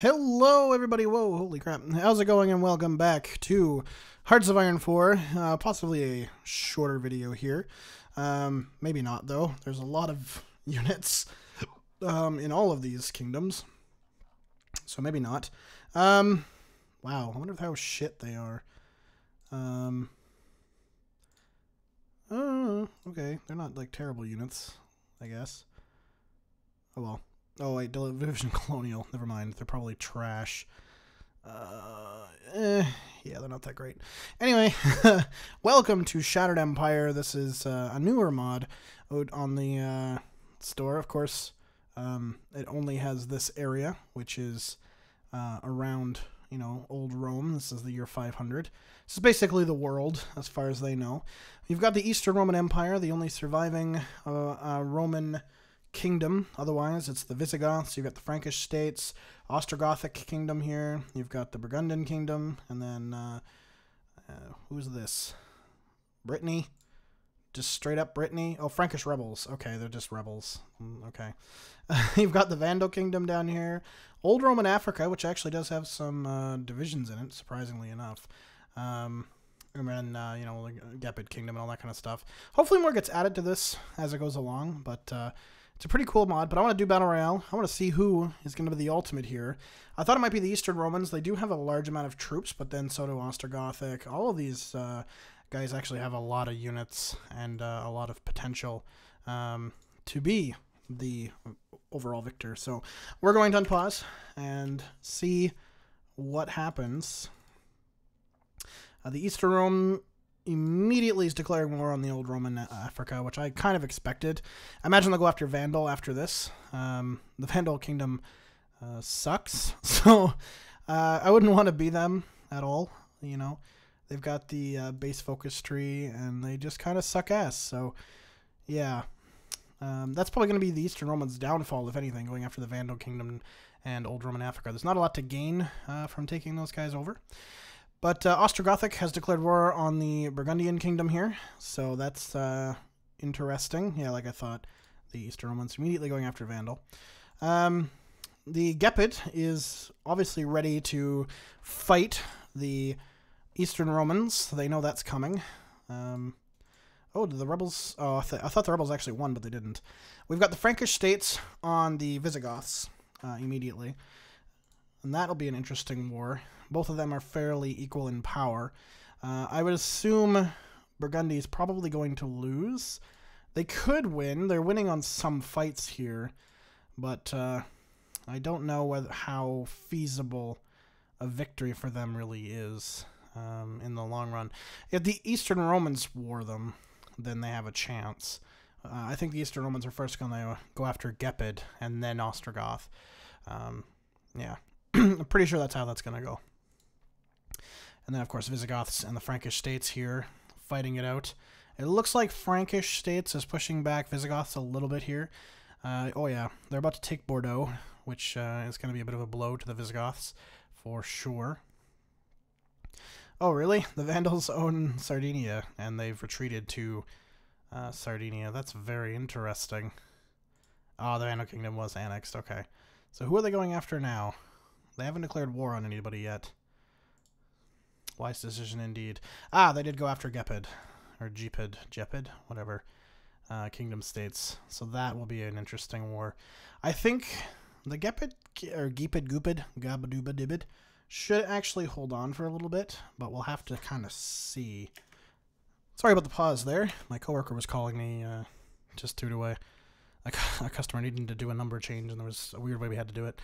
Hello, everybody. Whoa, holy crap. How's it going? And welcome back to Hearts of Iron 4. Possibly a shorter video here. Maybe not, though. There's a lot of units in all of these kingdoms. So maybe not. Wow, I wonder how shit they are. Oh, okay. They're not, like, terrible units, I guess. Oh, well. Oh, wait, Division Colonial. Never mind. They're probably trash. Yeah, they're not that great. Anyway, welcome to Shattered Empire. This is a newer mod out on the store. Of course, it only has this area, which is around, you know, old Rome. This is the year 500. This is basically the world, as far as they know. You've got the Eastern Roman Empire, the only surviving Roman kingdom. Otherwise, it's the Visigoths. You've got the Frankish states, Ostrogothic kingdom here. You've got the Burgundian kingdom, and then who's this? Brittany, just straight up Brittany. Oh, Frankish rebels. Okay, they're just rebels. Okay. You've got the Vandal kingdom down here, old Roman Africa, which actually does have some divisions in it, surprisingly enough. And then, you know, like Gepid kingdom and all that kind of stuff. Hopefully more gets added to this as it goes along, but it's a pretty cool mod, but I want to do Battle Royale. I want to see who is going to be the ultimate here. I thought it might be the Eastern Romans. They do have a large amount of troops, but then so do Ostrogothic. All of these guys actually have a lot of units and a lot of potential to be the overall victor. So we're going to unpause and see what happens. The Eastern Rome immediately is declaring war on the old Roman Africa, which I kind of expected. I imagine they'll go after Vandal after this. The Vandal kingdom sucks, so I wouldn't want to be them at all. You know, they've got the base focus tree, and they just kind of suck ass. So, yeah, that's probably going to be the Eastern Romans' downfall, if anything, going after the Vandal kingdom and old Roman Africa. There's not a lot to gain from taking those guys over. But Ostrogothic has declared war on the Burgundian kingdom here, so that's interesting. Yeah, like I thought, the Eastern Romans immediately going after Vandal. The Gepid is obviously ready to fight the Eastern Romans. They know that's coming. Oh, did the rebels... Oh, I thought the rebels actually won, but they didn't. We've got the Frankish states on the Visigoths immediately. And that'll be an interesting war. Both of them are fairly equal in power. I would assume Burgundy is probably going to lose. They could win. They're winning on some fights here. But I don't know how feasible a victory for them really is in the long run. If the Eastern Romans war them, then they have a chance. I think the Eastern Romans are first going to go after Gepid and then Ostrogoth. Yeah. I'm pretty sure that's how that's going to go. And then, of course, Visigoths and the Frankish states here fighting it out. It looks like Frankish states is pushing back Visigoths a little bit here. Oh, yeah. They're about to take Bordeaux, which is going to be a bit of a blow to the Visigoths for sure. Oh, really? The Vandals own Sardinia, and they've retreated to Sardinia. That's very interesting. Oh, the Vandal Kingdom was annexed. Okay. So who are they going after now? They haven't declared war on anybody yet. Wise decision indeed. Ah, they did go after Gepid. Or Gepid, whatever. Kingdom states. So that will be an interesting war. I think the Gepid, or Gepid, Gabadubadibid, should actually hold on for a little bit, but we'll have to kind of see. Sorry about the pause there. My coworker was calling me just due to a customer needing to do a number change, and there was a weird way we had to do it.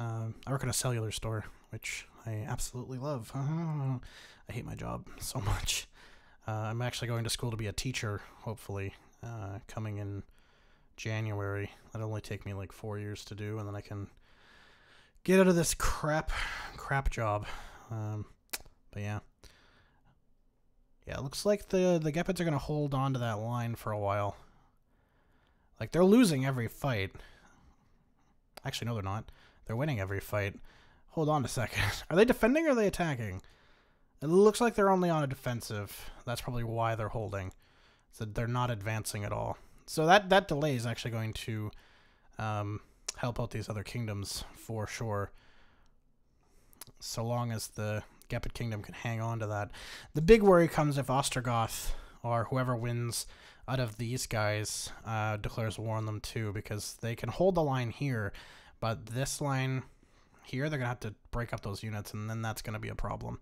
I work at a cellular store, which I absolutely love. I hate my job so much. I'm actually going to school to be a teacher, hopefully, coming in January. That'll only take me like 4 years to do, and then I can get out of this crap job. But yeah. Yeah, it looks like the Gepids are going to hold on to that line for a while. Like, they're losing every fight. Actually, no, they're not. They're winning every fight. Hold on a second. Are they defending or are they attacking? It looks like they're only on a defensive. That's probably why they're holding. So they're not advancing at all. So that delay is actually going to help out these other kingdoms for sure. so long as the Gepid Kingdom can hang on to that. The big worry comes if Ostrogoth, or whoever wins out of these guys, declares war on them too, because they can hold the line here, but this line here, they're going to have to break up those units, and then that's going to be a problem.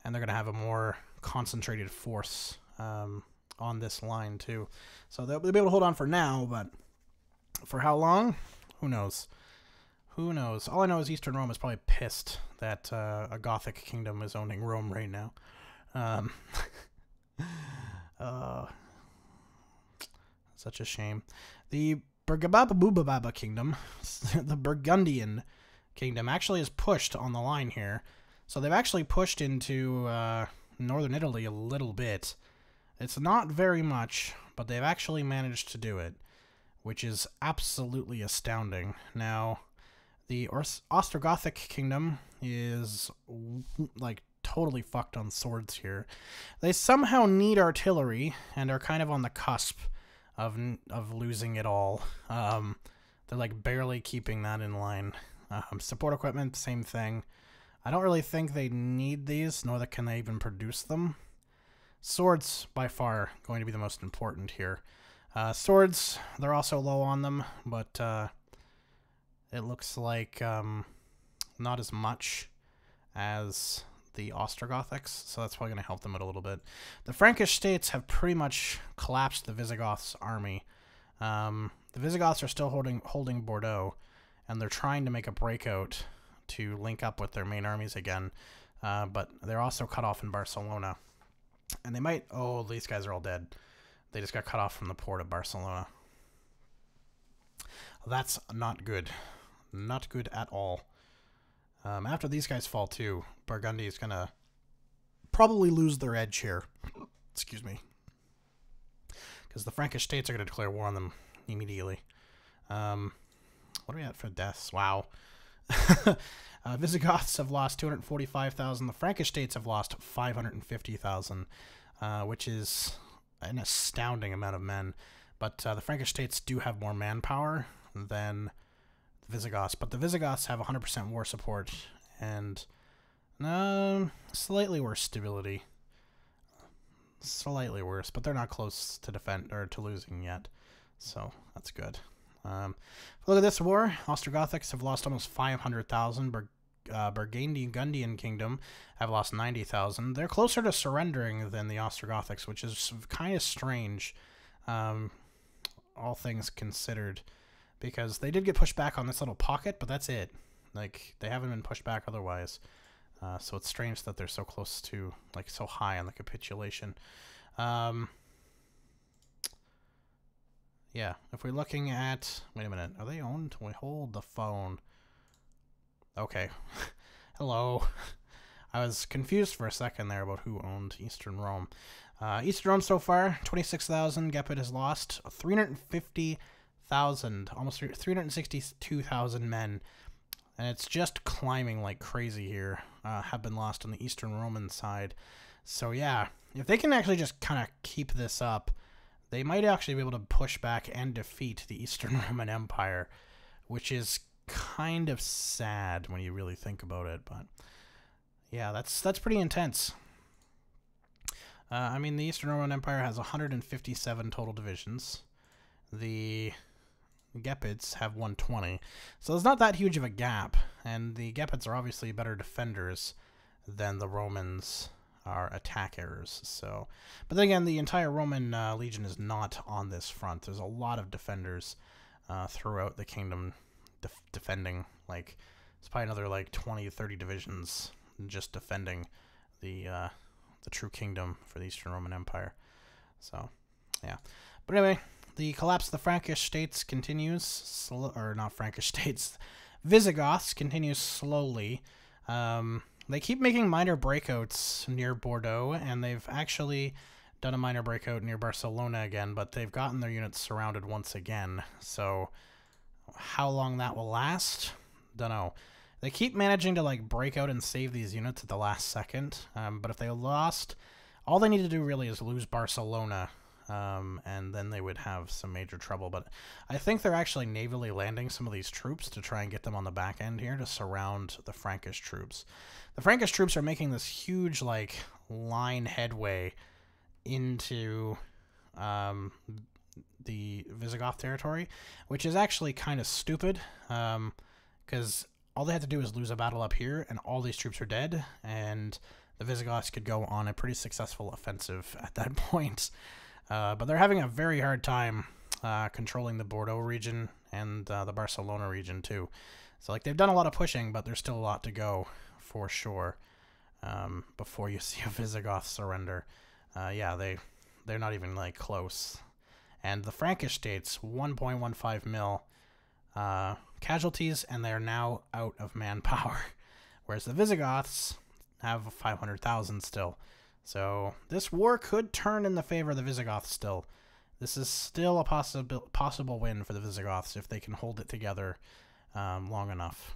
And they're going to have a more concentrated force on this line too. So they'll be able to hold on for now, but for how long? Who knows? Who knows? All I know is Eastern Rome is probably pissed that a Gothic kingdom is owning Rome right now. Such a shame. The Burgababa kingdom, the Burgundian kingdom, actually is pushed on the line here. So they've actually pushed into northern Italy a little bit. It's not very much, but they've actually managed to do it, which is absolutely astounding. Now, the Ostrogothic kingdom is like totally fucked on swords here. They somehow need artillery and are kind of on the cusp of losing it all. They're like barely keeping that in line. Support equipment, same thing. I don't really think they need these, nor can they even produce them. Swords, by far, going to be the most important here. Swords, they're also low on them, but it looks like not as much as the Ostrogothics, so that's probably going to help them out a little bit. The Frankish states have pretty much collapsed the Visigoths' army. The Visigoths are still holding Bordeaux, and they're trying to make a breakout to link up with their main armies again, but they're also cut off in Barcelona. And they might... Oh, these guys are all dead. They just got cut off from the port of Barcelona. That's not good. Not good at all. After these guys fall too, Burgundy is going to probably lose their edge here. Excuse me. Because the Frankish states are going to declare war on them immediately. What are we at for deaths? Wow. Visigoths have lost 245,000. The Frankish states have lost 550,000, which is an astounding amount of men. But the Frankish states do have more manpower than the Visigoths. But the Visigoths have 100% war support and slightly worse stability. Slightly worse, but they're not close to defend or to losing yet. So that's good. Look at this war. Ostrogothics have lost almost 500,000. Burgundian Kingdom have lost 90,000. They're closer to surrendering than the Ostrogothics, which is kind of strange, all things considered, because they did get pushed back on this little pocket, but that's it. Like, they haven't been pushed back otherwise. So it's strange that they're so close to, like, so high on the capitulation. Yeah, if we're looking at... Wait a minute. Are they owned? We hold the phone. Okay. Hello. I was confused for a second there about who owned Eastern Rome. Eastern Rome so far, 26,000. Gepid has lost 350,000, almost 362,000 men. And it's just climbing like crazy here. Have been lost on the Eastern Roman side. So yeah, if they can actually just kind of keep this up, they might actually be able to push back and defeat the Eastern Roman Empire, which is kind of sad when you really think about it. But yeah, that's pretty intense. I mean, the Eastern Roman Empire has 157 total divisions. The Gepids have 120. So there's not that huge of a gap, and the Gepids are obviously better defenders than the Romans are attackers. So, but then again, the entire Roman legion is not on this front. There's a lot of defenders throughout the kingdom defending. Like, it's probably another like 20 to 30 divisions just defending the true kingdom for the Eastern Roman Empire. So, yeah. But anyway, the collapse of the Frankish states continues, or not Frankish states, Visigoths continues slowly. They keep making minor breakouts near Bordeaux, and they've actually done a minor breakout near Barcelona again, but they've gotten their units surrounded once again. So how long that will last, don't know. They keep managing to like break out and save these units at the last second, but if they lost, all they need to do really is lose Barcelona, and then they would have some major trouble. But I think they're actually navally landing some of these troops to try and get them on the back end here to surround the Frankish troops. The Frankish troops are making this huge, like, line headway into the Visigoth territory, which is actually kind of stupid, because all they had to do is lose a battle up here, and all these troops are dead, and the Visigoths could go on a pretty successful offensive at that point. But they're having a very hard time controlling the Bordeaux region and the Barcelona region too. So like they've done a lot of pushing, but there's still a lot to go for sure before you see a Visigoth surrender. Yeah, they're not even like close. And the Frankish states 1.15 mil casualties, and they're now out of manpower, whereas the Visigoths have 500,000 still. So this war could turn in the favor of the Visigoths still. This is still a possible win for the Visigoths if they can hold it together long enough.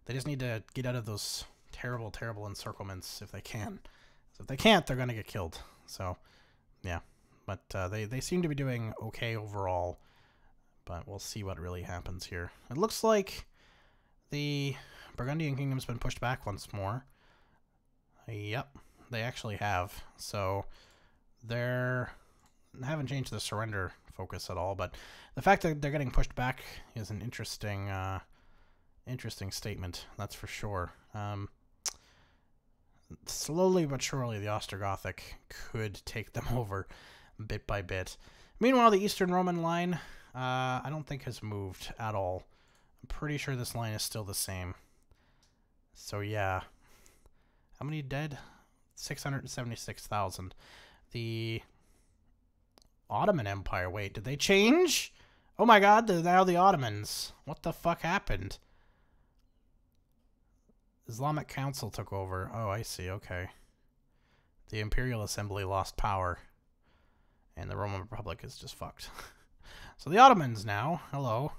They just need to get out of those terrible, terrible encirclements if they can. So if they can't, they're going to get killed. So, yeah. But they seem to be doing okay overall. But we'll see what really happens here. It looks like the Burgundian Kingdom's been pushed back once more. Yep, they actually have. So they haven't changed the surrender focus at all. But the fact that they're getting pushed back is an interesting statement. That's for sure. Slowly but surely, the Ostrogothic could take them over bit by bit. Meanwhile, the Eastern Roman line, I don't think has moved at all. I'm pretty sure this line is still the same. So yeah. How many dead? 676,000. The Ottoman Empire, wait, did they change? Oh my god, they're now the Ottomans. What the fuck happened? Islamic Council took over. Oh, I see, okay. The Imperial Assembly lost power. And the Roman Republic is just fucked. So the Ottomans now, hello.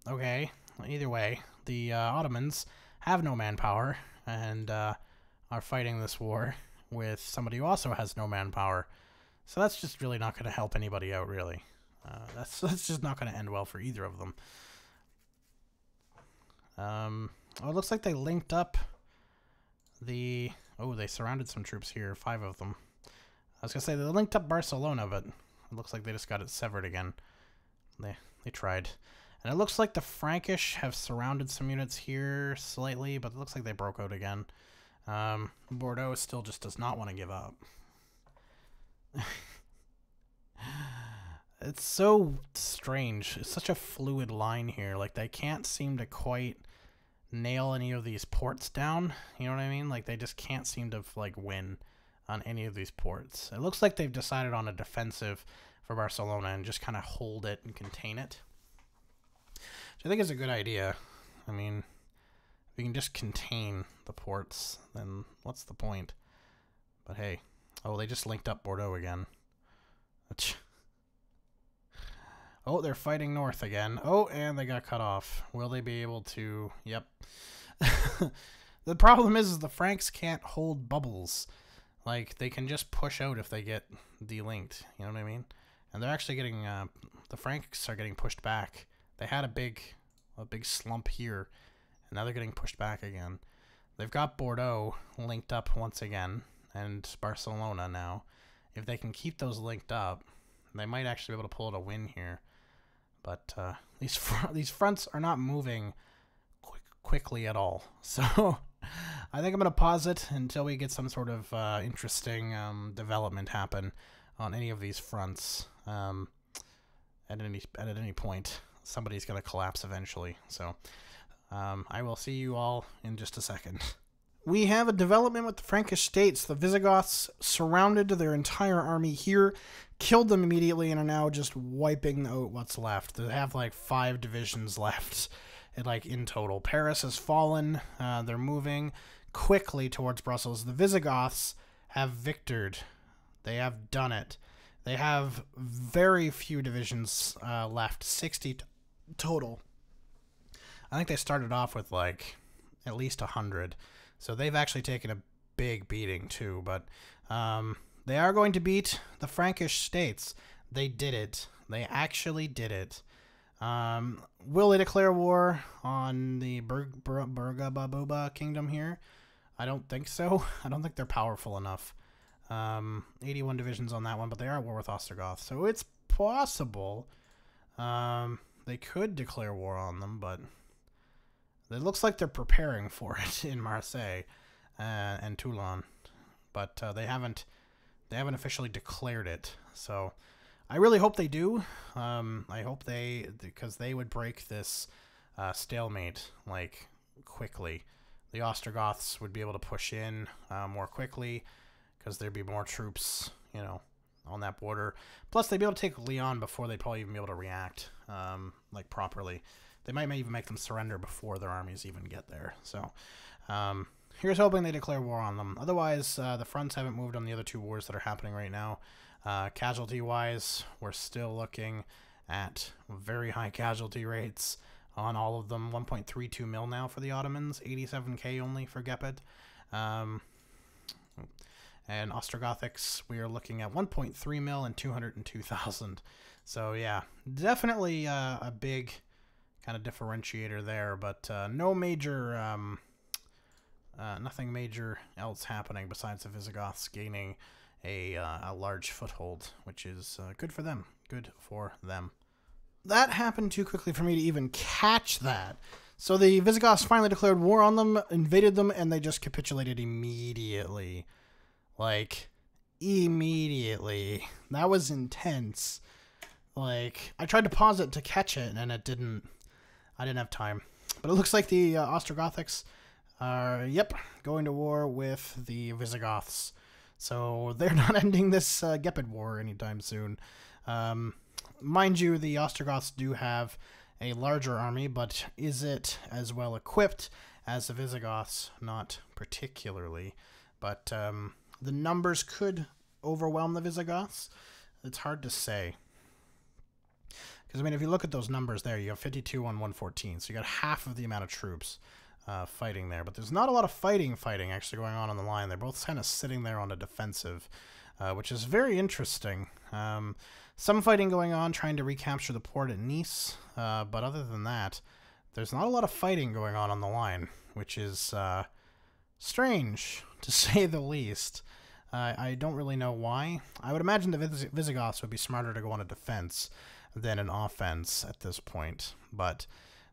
Okay, either way, the Ottomans have no manpower and are fighting this war with somebody who also has no manpower. So that's just really not going to help anybody out, really. That's just not going to end well for either of them. Oh, it looks like they linked up the... Oh, they surrounded some troops here, 5 of them. I was going to say they linked up Barcelona, but it looks like they just got it severed again. They tried. And it looks like the Frankish have surrounded some units here slightly, but it looks like they broke out again. Bordeaux still just does not want to give up. It's so strange. It's such a fluid line here. Like, they can't seem to quite nail any of these ports down. You know what I mean? Like, they just can't seem to, like, win on any of these ports. It looks like they've decided on a defensive for Barcelona and just kind of hold it and contain it. Which I think is a good idea. I mean, if we can just contain the ports, then what's the point? But hey. Oh, they just linked up Bordeaux again. Oh, they're fighting north again. Oh, and they got cut off. Will they be able to... Yep. The problem is the Franks can't hold bubbles. Like, they can just push out if they get delinked. You know what I mean? And they're actually getting... the Franks are getting pushed back. They had a big slump here, and now they're getting pushed back again. They've got Bordeaux linked up once again, and Barcelona now. If they can keep those linked up, they might actually be able to pull out a win here. But these fronts are not moving quickly at all. So I think I'm going to pause it until we get some sort of interesting development happen on any of these fronts. At any point, somebody's going to collapse eventually. So I will see you all in just a second. We have a development with the Frankish states. The Visigoths surrounded their entire army here, killed them immediately, and are now just wiping out what's left. They have like 5 divisions left, in total. Paris has fallen. They're moving quickly towards Brussels. The Visigoths have victored. They have done it. They have very few divisions left, 60 total. I think they started off with like at least 100. So they've actually taken a big beating too, but They are going to beat the Frankish states. They did it. They actually did it. Will they declare war on the Burgababuba kingdom here? I don't think so. I don't think they're powerful enough. 81 divisions on that one, but they are at war with Ostrogoth, so it's possible. They could declare war on them, but it looks like they're preparing for it in Marseille and Toulon, but they haven't officially declared it. So I really hope they do. I hope because they would break this stalemate like quickly. The Ostrogoths would be able to push in more quickly because there'd be more troops, you know, on that border. Plus, they'd be able to take Lyon before they'd probably even be able to react like properly. They might even make them surrender before their armies even get there. So here's hoping they declare war on them. Otherwise, the fronts haven't moved on the other two wars that are happening right now. Casualty-wise, we're still looking at very high casualty rates on all of them. 1.32 mil now for the Ottomans, 87k only for Gepid. And Ostrogothics, we are looking at 1.3 mil and 202,000. So yeah, definitely a big kind of differentiator there, but no major, nothing major else happening besides the Visigoths gaining a large foothold, which is good for them. Good for them. That happened too quickly for me to even catch that. So the Visigoths finally declared war on them, invaded them, and they just capitulated immediately. Like, immediately. That was intense. Like, I tried to pause it to catch it, and it didn't. I didn't have time. But it looks like the Ostrogothics are, yep, going to war with the Visigoths. So they're not ending this Gepid war anytime soon. Mind you, the Ostrogoths do have a larger army, but is it as well equipped as the Visigoths? Not particularly. But the numbers could overwhelm the Visigoths. It's hard to say. Because, I mean, if you look at those numbers there, you have 52 on 114. So you got half of the amount of troops fighting there. But there's not a lot of fighting actually going on the line. They're both kind of sitting there on a defensive, which is very interesting. Some fighting going on, trying to recapture the port at Nice. But other than that, there's not a lot of fighting going on the line, which is strange, to say the least. I don't really know why. I would imagine the Visigoths would be smarter to go on a defense than an offense at this point. But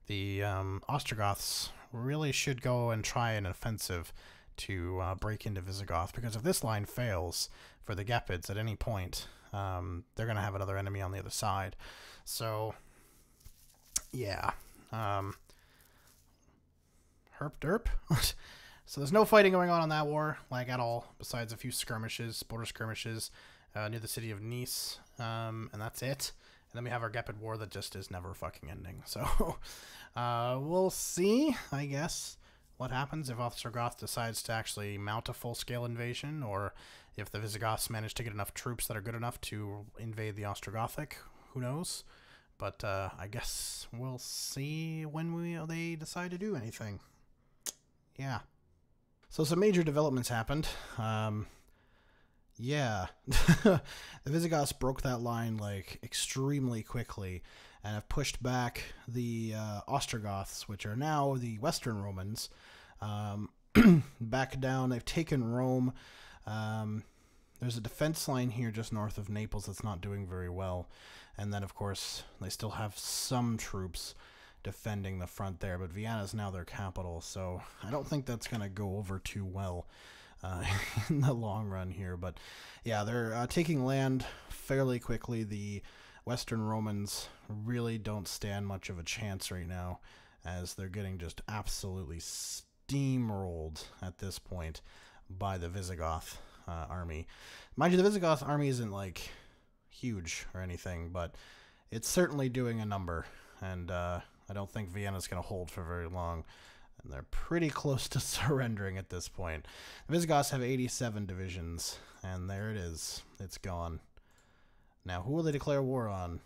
the Ostrogoths really should go and try an offensive to break into Visigoth, because if this line fails for the Gepids at any point, they're going to have another enemy on the other side. So, yeah. Herp derp. So there's no fighting going on that war, like, at all, besides a few skirmishes, border skirmishes, near the city of Nice, and that's it. And then we have our Gepid war that just is never fucking ending. So, we'll see, I guess, what happens if Ostrogoth decides to actually mount a full-scale invasion, or if the Visigoths manage to get enough troops that are good enough to invade the Ostrogothic. Who knows? But I guess we'll see when they decide to do anything. Yeah. So some major developments happened. Yeah. The Visigoths broke that line, like, extremely quickly and have pushed back the Ostrogoths, which are now the Western Romans, back down. They've taken Rome. There's a defense line here just north of Naples that's not doing very well. And then, of course, they still have some troops defending the front there, but Vienna is now their capital, so I don't think that's going to go over too well in the long run here. But yeah, they're taking land fairly quickly. The Western Romans really don't stand much of a chance right now, as they're getting just absolutely steamrolled at this point by the Visigoth army. Mind you, the Visigoth army isn't, like, huge or anything, but it's certainly doing a number, and I don't think Vienna's going to hold for very long, and they're pretty close to surrendering at this point. The Visigoths have 87 divisions, and there it is. It's gone. Now, who will they declare war on?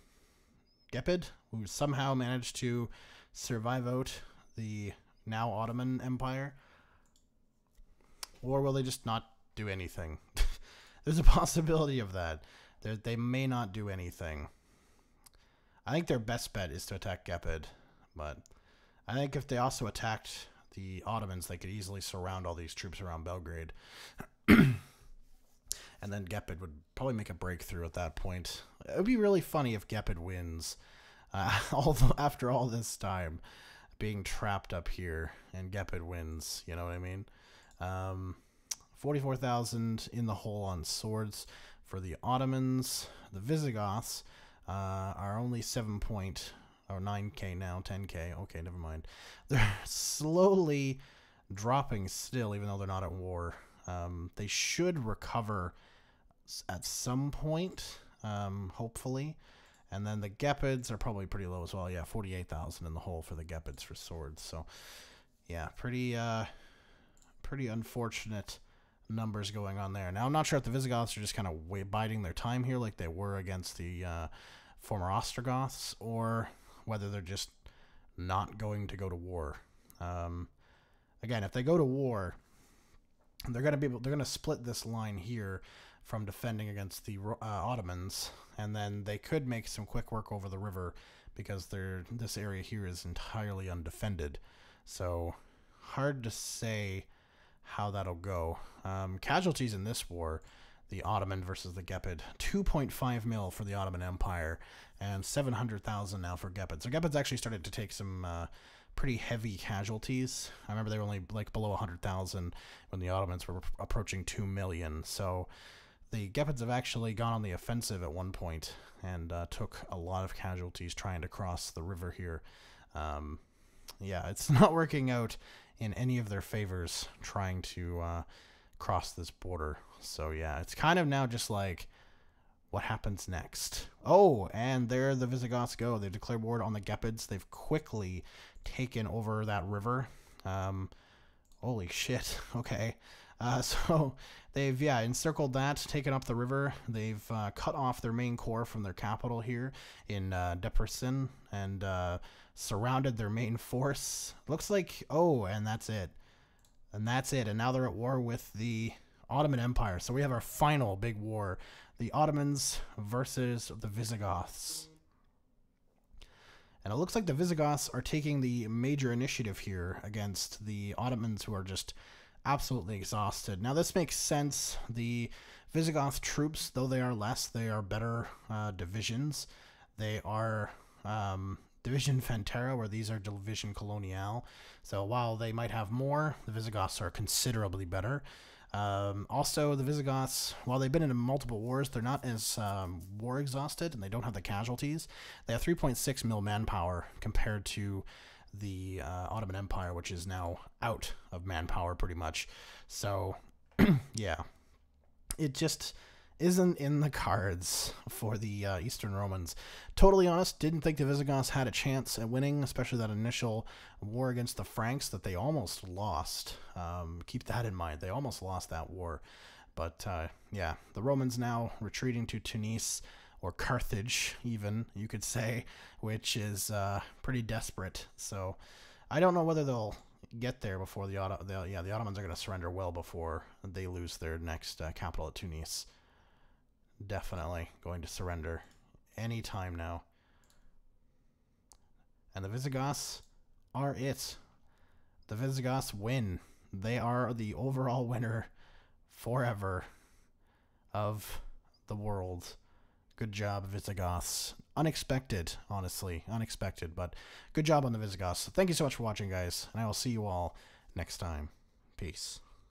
Gepid, who somehow managed to survive out the now Ottoman Empire? Or will they just not do anything? There's a possibility of that. They may not do anything. I think their best bet is to attack Gepid, but I think if they also attacked the Ottomans, they could easily surround all these troops around Belgrade. And then Gepid would probably make a breakthrough at that point. It would be really funny if Gepid wins after all this time being trapped up here and Gepid wins. You know what I mean? 44,000 in the hole on swords for the Ottomans. The Visigoths are only 9k now, 10k. Okay, never mind. They're slowly dropping still, even though they're not at war. They should recover at some point, hopefully. And then the Gepids are probably pretty low as well. Yeah, 48,000 in the hole for the Gepids for swords. So, yeah, pretty unfortunate numbers going on there. Now, I'm not sure if the Visigoths are just kind of biding their time here like they were against the former Ostrogoths, or whether they're just not going to go to war. Again, if they go to war, they're going to split this line here from defending against the Ottomans, and then they could make some quick work over the river because this area here is entirely undefended. So hard to say how that'll go. Casualties in this war, the Ottoman versus the Gepid, 2.5 mil for the Ottoman Empire and 700,000 now for Gepid. So Gepid's actually started to take some pretty heavy casualties. I remember they were only like below 100,000 when the Ottomans were approaching 2 million. So the Gepids have actually gone on the offensive at one point and took a lot of casualties trying to cross the river here. Yeah, it's not working out in any of their favors trying to cross this border. So yeah, it's kind of now just like, what happens next? Oh, and there the Visigoths go. They declare war on the Gepids. They've quickly taken over that river. Holy shit. Okay. So they've, encircled that, taken up the river. They've cut off their main corps from their capital here in Debrecen and surrounded their main force. Looks like, oh, and that's it. And that's it. And now they're at war with the Ottoman Empire. So we have our final big war. The Ottomans versus the Visigoths. And it looks like the Visigoths are taking the major initiative here against the Ottomans, who are just absolutely exhausted. Now, this makes sense. The Visigoth troops, though they are less, they are better divisions. They are Division Fantera, where these are Division Coloniale. So while they might have more, the Visigoths are considerably better. Also, the Visigoths, while they've been in multiple wars, they're not as war exhausted, and they don't have the casualties. They have 3.6 mil manpower compared to the Ottoman Empire, which is now out of manpower pretty much. So, yeah, it just isn't in the cards for the Eastern Romans. Totally honest, didn't think the Visigoths had a chance at winning, especially that initial war against the Franks that they almost lost. Keep that in mind. They almost lost that war. But, yeah, the Romans now retreating to Tunis, or Carthage, even, you could say, which is pretty desperate. So I don't know whether they'll get there before the Ottomans are going to surrender well before they lose their next capital at Tunis. Definitely going to surrender any time now. And the Visigoths are it. The Visigoths win. They are the overall winner forever of the world. Good job, Visigoths. Unexpected, honestly. Unexpected, but good job on the Visigoths. So thank you so much for watching, guys, and I will see you all next time. Peace.